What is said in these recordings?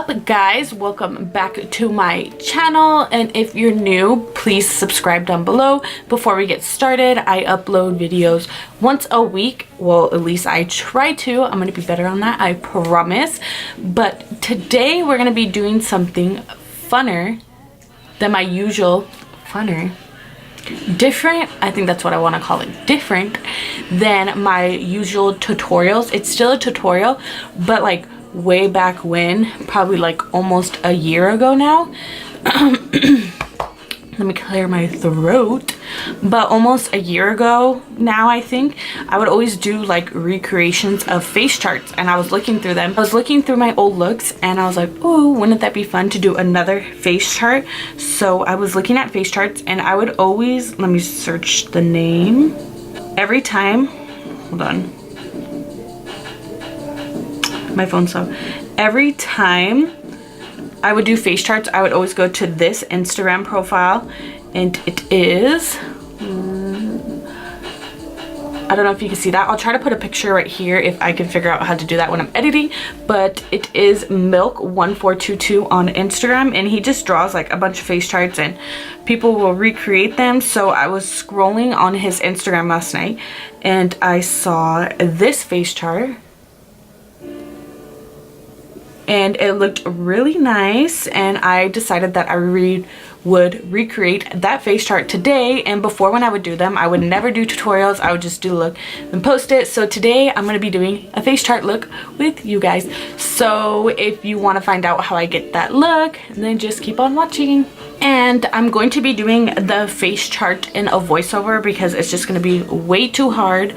up, guys? Welcome back to my channel, and if you're new, please subscribe down below. Before we get started, I upload videos once a week. Well, at least I try to. I'm gonna be better on that, I promise. But today we're gonna be doing something funner than my usual. Different, I think that's what I want to call it, different than my usual tutorials. It's still a tutorial, but like way back when, probably like almost a year ago now. Let me clear my throat. But almost a year ago now, I think, I would always do like recreations of face charts, and I was looking through them. I was looking through my old looks and I was like, oh, wouldn't that be fun to do another face chart? So I was looking at face charts, and I would always, let me search the name. Every time, hold on, my phone's slow. Every time I would do face charts, I would always go to this Instagram profile, and it is, I don't know if you can see that. I'll try to put a picture right here if I can figure out how to do that when I'm editing, but it is Milk1422 on Instagram, and he just draws like a bunch of face charts and people will recreate them. So I was scrolling on his Instagram last night and I saw this face chart, and it looked really nice, and I decided that I would recreate that face chart today. And before, when I would do them, I would never do tutorials. I would just do a look and post it. So today I'm going to be doing a face chart look with you guys. So if you want to find out how I get that look, then just keep on watching. And I'm going to be doing the face chart in a voiceover because it's just going to be way too hard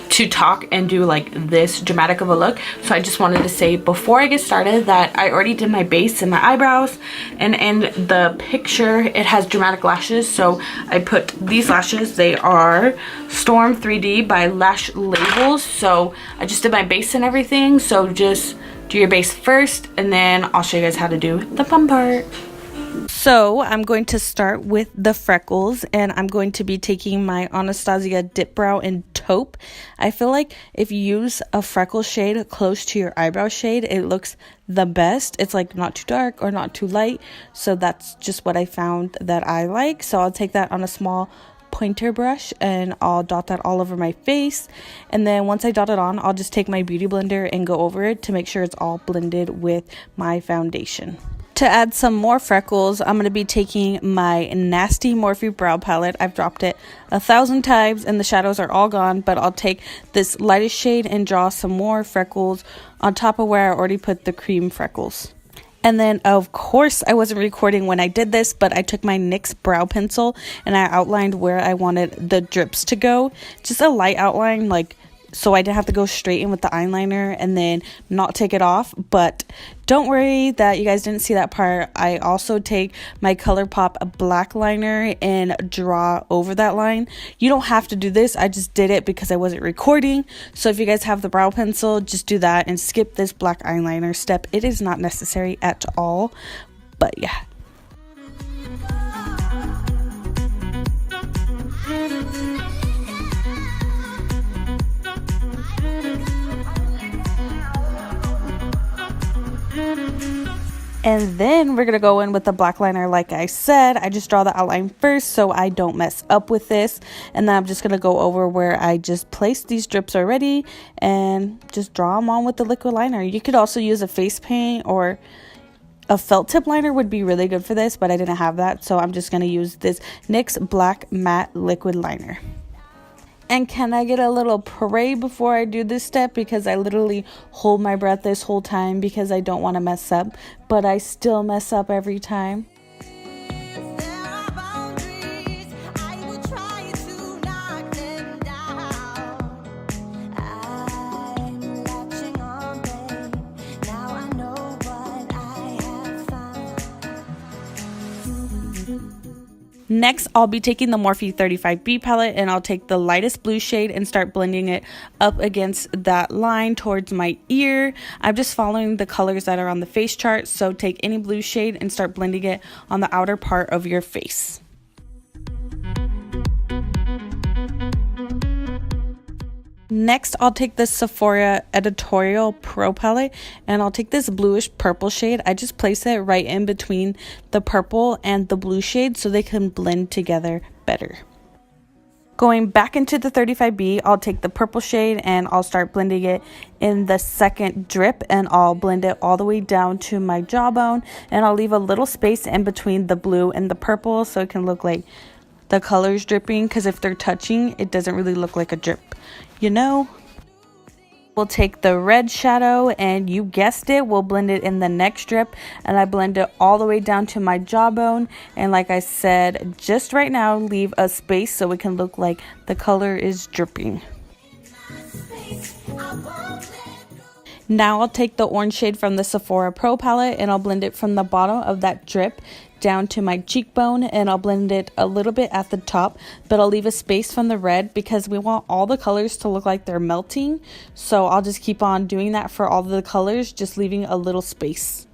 to talk and do like this dramatic of a look. So I just wanted to say before I get started that I already did my base and my eyebrows, and in the picture it has dramatic lashes, so I put these lashes. They are Storm 3D by Lash Labels. So I just did my base and everything, so just do your base first and then I'll show you guys how to do the fun part. So I'm going to start with the freckles, and I'm going to be taking my Anastasia Dip Brow in Taupe. I feel like if you use a freckle shade close to your eyebrow shade, it looks the best. It's like not too dark or not too light, so that's just what I found that I like. So I'll take that on a small pointer brush and I'll dot that all over my face, and then once I dot it on, I'll just take my beauty blender and go over it to make sure it's all blended with my foundation. To add some more freckles, I'm going to be taking my nasty Morphe brow palette. I've dropped it 1,000 times and the shadows are all gone, but I'll take this lightest shade and draw some more freckles on top of where I already put the cream freckles. And then, of course, I wasn't recording when I did this, but I took my NYX brow pencil and I outlined where I wanted the drips to go. Just a light outline, like, so I didn't have to go straight in with the eyeliner and then not take it off. But don't worry that you guys didn't see that part. I also take my Colourpop black liner and draw over that line. You don't have to do this. I just did it because I wasn't recording. So if you guys have the brow pencil, just do that and skip this black eyeliner step. It is not necessary at all. But yeah. And then we're going to go in with the black liner. Like I said, I just draw the outline first so I don't mess up with this. And then I'm just going to go over where I just placed these drips already and just draw them on with the liquid liner. You could also use a face paint, or a felt tip liner would be really good for this, but I didn't have that. So I'm just going to use this NYX Black Matte Liquid Liner. And can I get a little pray before I do this step, because I literally hold my breath this whole time because I don't want to mess up, but I still mess up every time. Next, I'll be taking the Morphe 35B palette, and I'll take the lightest blue shade and start blending it up against that line towards my ear. I'm just following the colors that are on the face chart, so take any blue shade and start blending it on the outer part of your face. Next, I'll take this Sephora Editorial Pro Palette, and I'll take this bluish purple shade. I just place it right in between the purple and the blue shade so they can blend together better. Going back into the 35B, I'll take the purple shade and I'll start blending it in the second drip, and I'll blend it all the way down to my jawbone, and I'll leave a little space in between the blue and the purple so it can look like the colors dripping, because if they're touching, it doesn't really look like a drip, you know. We'll take the red shadow, and you guessed it, we'll blend it in the next drip, and I blend it all the way down to my jawbone. And like I said, just right now, leave a space so it can look like the color is dripping. Now I'll take the orange shade from the Sephora Pro palette, and I'll blend it from the bottom of that drip down to my cheekbone, and I'll blend it a little bit at the top, but I'll leave a space from the red because we want all the colors to look like they're melting. So I'll just keep on doing that for all the colors, just leaving a little space.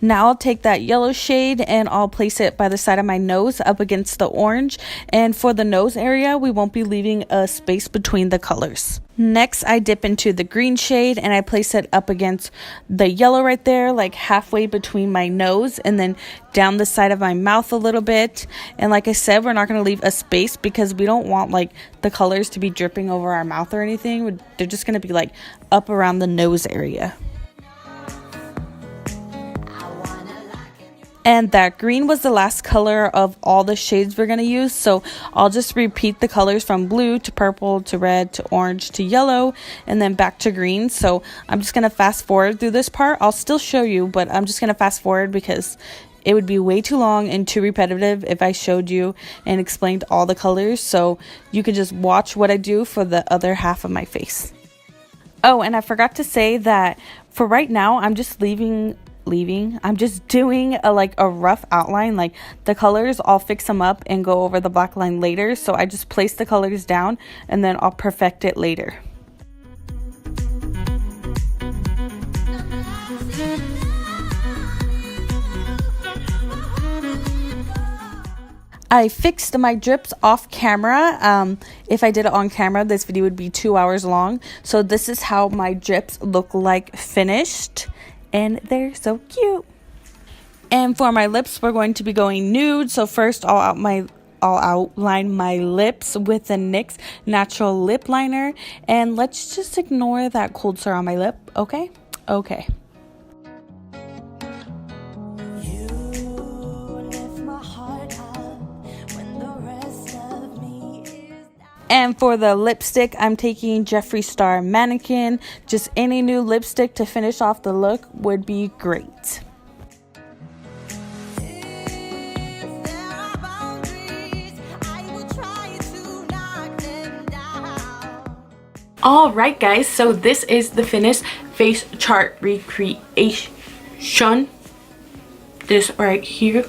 Now I'll take that yellow shade and I'll place it by the side of my nose up against the orange. And for the nose area, we won't be leaving a space between the colors. Next, I dip into the green shade and I place it up against the yellow right there, like halfway between my nose and then down the side of my mouth a little bit. And like I said, we're not going to leave a space because we don't want like the colors to be dripping over our mouth or anything. They're just going to be like up around the nose area. And that green was the last color of all the shades we're going to use. So I'll just repeat the colors from blue to purple to red to orange to yellow and then back to green. So I'm just going to fast forward through this part. I'll still show you, but I'm just going to fast forward because it would be way too long and too repetitive if I showed you and explained all the colors. So you could just watch what I do for the other half of my face. Oh, and I forgot to say that for right now, I'm just I'm just doing a rough outline. Like the colors, I'll fix them up and go over the black line later. So I just place the colors down and then I'll perfect it later. I fixed my drips off camera. If I did it on camera, this video would be 2 hours long. So this is how my drips look like finished. And they're so cute. And for my lips, we're going to be going nude. So first I'll outline my lips with the NYX Natural Lip Liner. And let's just ignore that cold sore on my lip, okay? Okay. And for the lipstick, I'm taking Jeffree Star Mannequin. Just any new lipstick to finish off the look would be great. Alright guys, so this is the finished face chart recreation. This right here.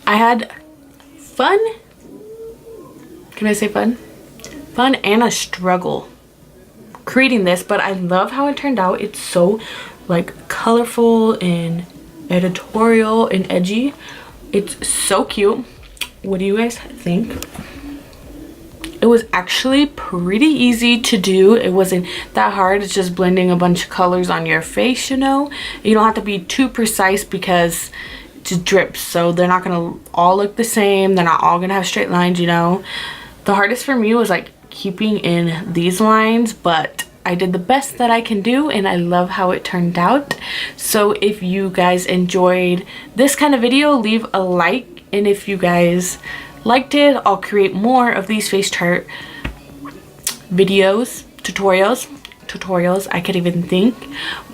I had fun. Can I say fun? Fun and a struggle creating this, but I love how it turned out. It's so like colorful and editorial and edgy. It's so cute. What do you guys think? It was actually pretty easy to do. It wasn't that hard. It's just blending a bunch of colors on your face, you know. You don't have to be too precise because it just drips, so they're not gonna all look the same. They're not all gonna have straight lines, you know. The hardest for me was like keeping in these lines, but I did the best that I can do and I love how it turned out. So if you guys enjoyed this kind of video, leave a like, and if you guys liked it, I'll create more of these face chart videos, tutorials, I can't even think.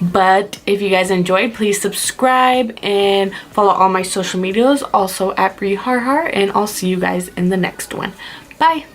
But if you guys enjoyed, please subscribe and follow all my social medias, also at BrieHarHar, and I'll see you guys in the next one. Bye.